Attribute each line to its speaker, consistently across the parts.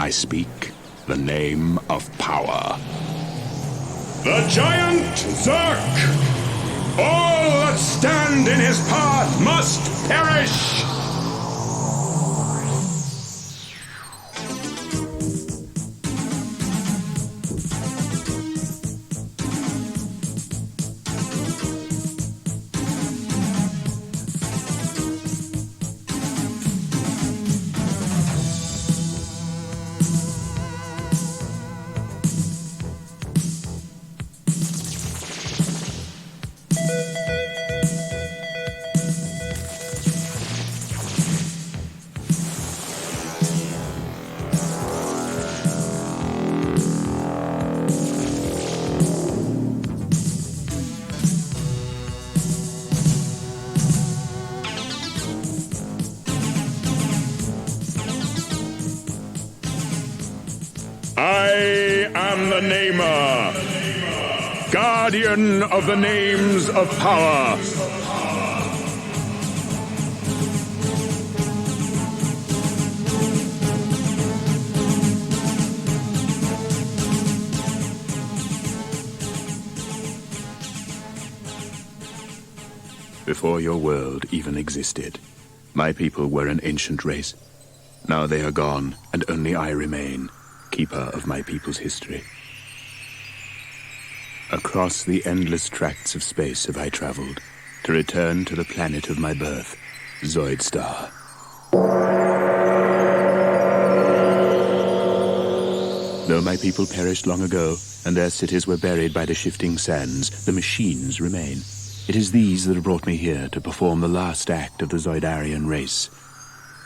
Speaker 1: I speak the name of power.
Speaker 2: The giant Zerk! All that stand in his path must perish! I am the Namer, guardian of the names of power.
Speaker 1: Before your world even existed, my people were an ancient race. Now they are gone, and only I remain, keeper of my people's history. Across the endless tracts of space have I traveled, to return to the planet of my birth, Zoidstar. Though my people perished long ago, and their cities were buried by the shifting sands, the machines remain. It is these that have brought me here to perform the last act of the Zoidarian race,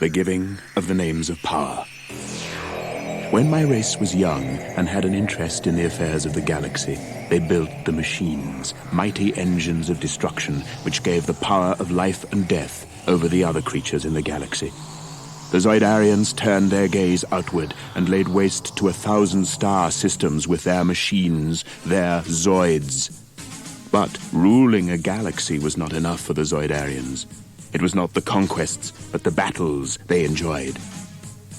Speaker 1: the giving of the names of power. When my race was young and had an interest in the affairs of the galaxy, they built the machines, mighty engines of destruction which gave the power of life and death over the other creatures in the galaxy. The Zoidarians turned their gaze outward and laid waste to 1,000 star systems with their machines, their Zoids. But ruling a galaxy was not enough for the Zoidarians. It was not the conquests, but the battles they enjoyed.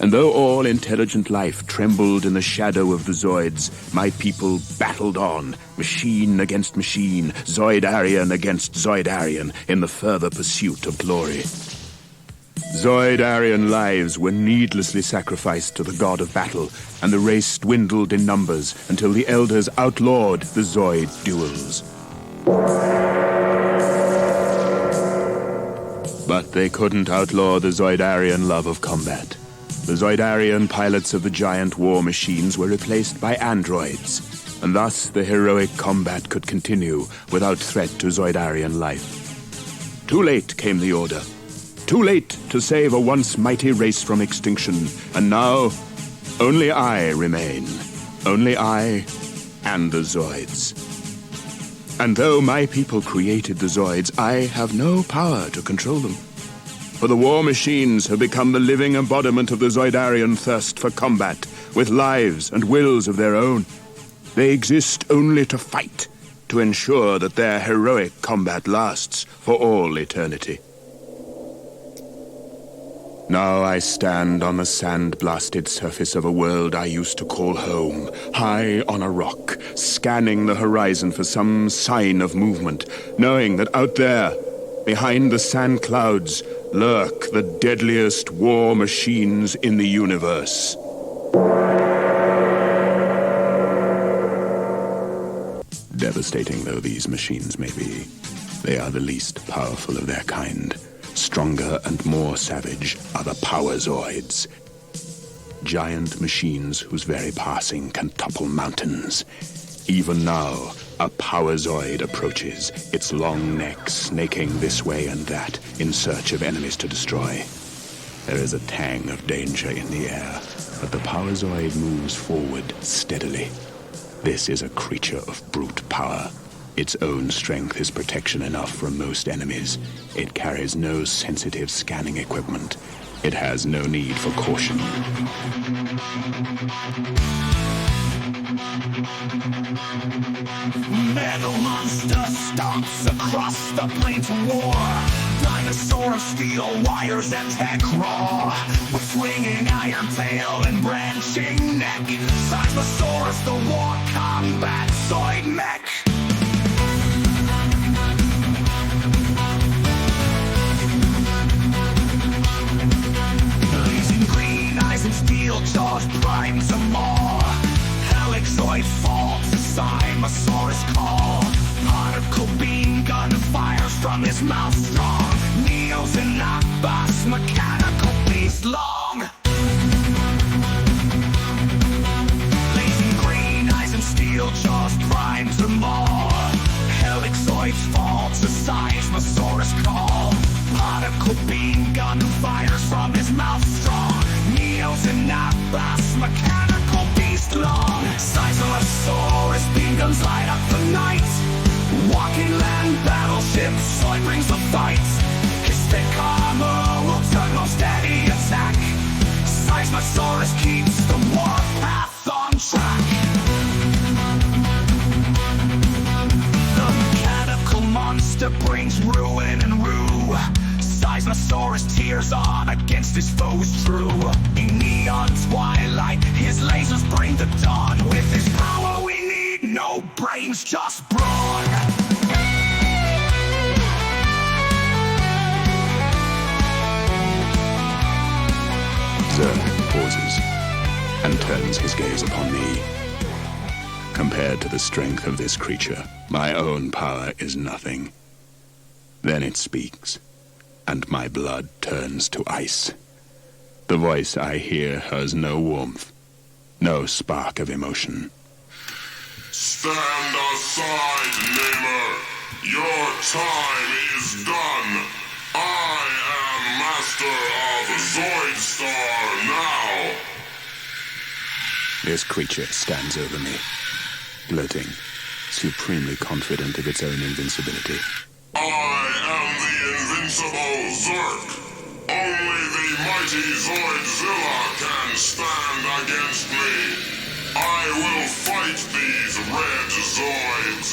Speaker 1: And though all intelligent life trembled in the shadow of the Zoids, my people battled on, machine against machine, Zoidarian against Zoidarian, in the further pursuit of glory. Zoidarian lives were needlessly sacrificed to the god of battle, and the race dwindled in numbers until the elders outlawed the Zoid duels. But they couldn't outlaw the Zoidarian love of combat. The Zoidarian pilots of the giant war machines were replaced by androids, and thus the heroic combat could continue without threat to Zoidarian life. Too late came the order. Too late to save a once mighty race from extinction, and now only I remain. Only I and the Zoids. And though my people created the Zoids, I have no power to control them. For the war machines have become the living embodiment of the Zoidarian thirst for combat, with lives and wills of their own. They exist only to fight, to ensure that their heroic combat lasts for all eternity. Now I stand on the sand-blasted surface of a world I used to call home, high on a rock, scanning the horizon for some sign of movement, knowing that out there, behind the sand clouds, lurk the deadliest war machines in the universe. Devastating though these machines may be, they are the least powerful of their kind. Stronger and more savage are the Power Zoids. Giant machines whose very passing can topple mountains. Even now, a Power Zoid approaches, its long neck snaking this way and that in search of enemies to destroy. There is a tang of danger in the air, but the Power Zoid moves forward steadily. This is a creature of brute power. Its own strength is protection enough from most enemies. It carries no sensitive scanning equipment. It has no need for caution.
Speaker 3: Metal monster stomps across the plain to war. dinosaur of steel wires and tech raw, with swinging iron tail and branching neck. Seismosaurus, the war combat Zoid mech. Blazing green eyes and steel jaws prime to maw. Zoid fall to Seismosaurus call. Particle beam gun fires from his mouth strong. Neos and knockbots, mechanical beast long. Blazing green eyes and steel jaws prime to maw. Zoids fall to Seismosaurus call. Particle beam gun fires from his mouth strong. Neos and knockbots, mechanical beast long. Seismosaurus beam guns light up the night. Walking land battleship, Zoid brings the fight. His thick armor will turn most any attack. Seismosaurus keeps the warpath on track. The mechanical monster brings ruin and rue. Seismosaurus tears on against his foes true. In neon twilight, his lasers bring the dawn. With his power we need no brains, just brawn.
Speaker 1: Zerg pauses and turns his gaze upon me. Compared to the strength of this creature, my own power is nothing. Then it speaks, and my blood turns to ice. The voice I hear has no warmth, no spark of emotion.
Speaker 4: Stand aside, Namer. Your time is done. I am master of Zoidstar now.
Speaker 1: This creature stands over me, gloating, supremely confident of its own invincibility.
Speaker 4: I am the invincible Zerk. Only the mighty Zoidzilla can stand against me. I will fight these red Zoids.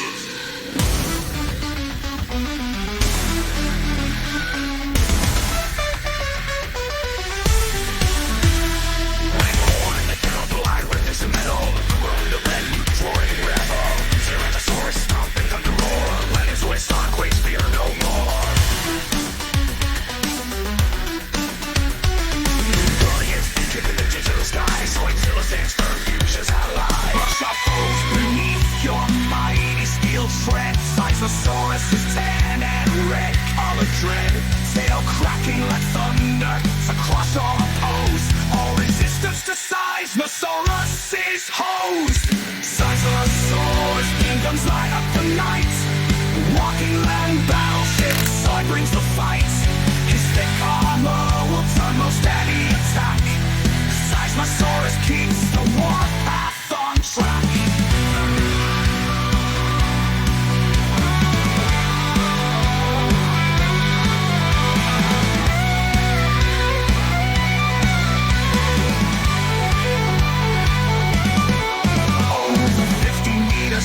Speaker 3: Seismosaurus is tan and red colored dread. Tail cracking like thunder to crush all opposed. All resistance to Seismosaurus is hosed. Seismosaurus beam guns light up the night. Walking land battleship, Zoid brings the fight. His thick armor will turn most any attack. Seismosaurus keeps the warpath on track.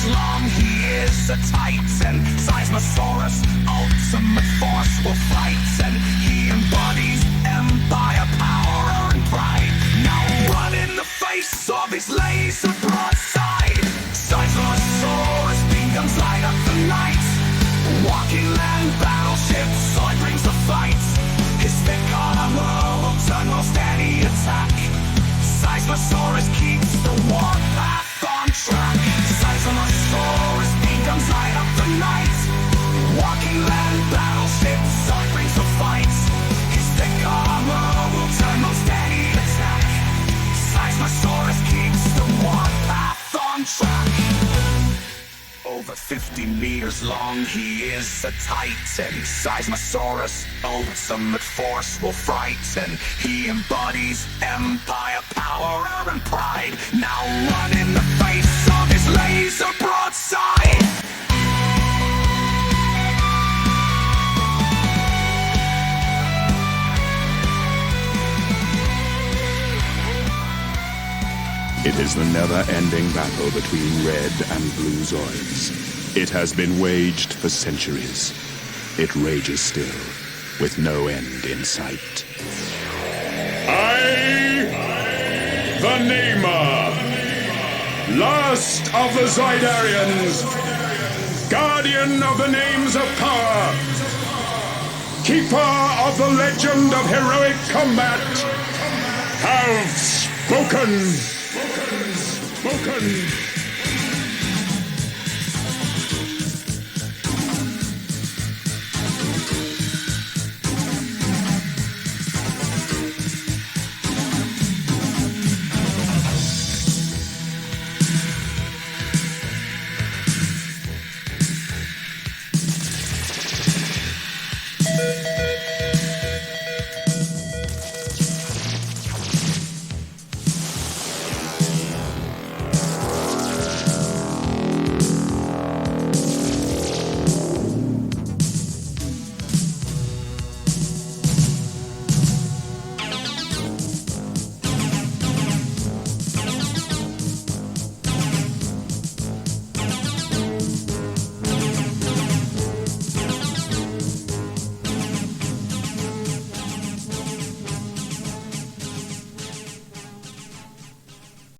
Speaker 3: Long he is a titan. Seismosaurus, ultimate force will fight. And he embodies empire, power, and pride. Now run in the face of his laser broadside. Seismosaurus beam guns light up the night. Walking land battleship, Zoid brings the fight. His thick armor will turn most any attack. Seismosaurus keeps the warpath on track. Seismosaurus beam guns light up the night. Walking land battleship, Zoid brings the fight. His thick armor will turn most any attack. Seismosaurus keeps the warpath on track. Over 50 meters long, he is a titan. Seismosaurus, ultimate force will frighten. He embodies empire, power, and pride. Now run in the face of his laser broadside.
Speaker 1: It is the never-ending battle between red and blue Zoids. It has been waged for centuries. It rages still, with no end in sight.
Speaker 2: I, the Namer, last of the Zoidarians, guardian of the names of power, keeper of the legend of heroic combat, have spoken.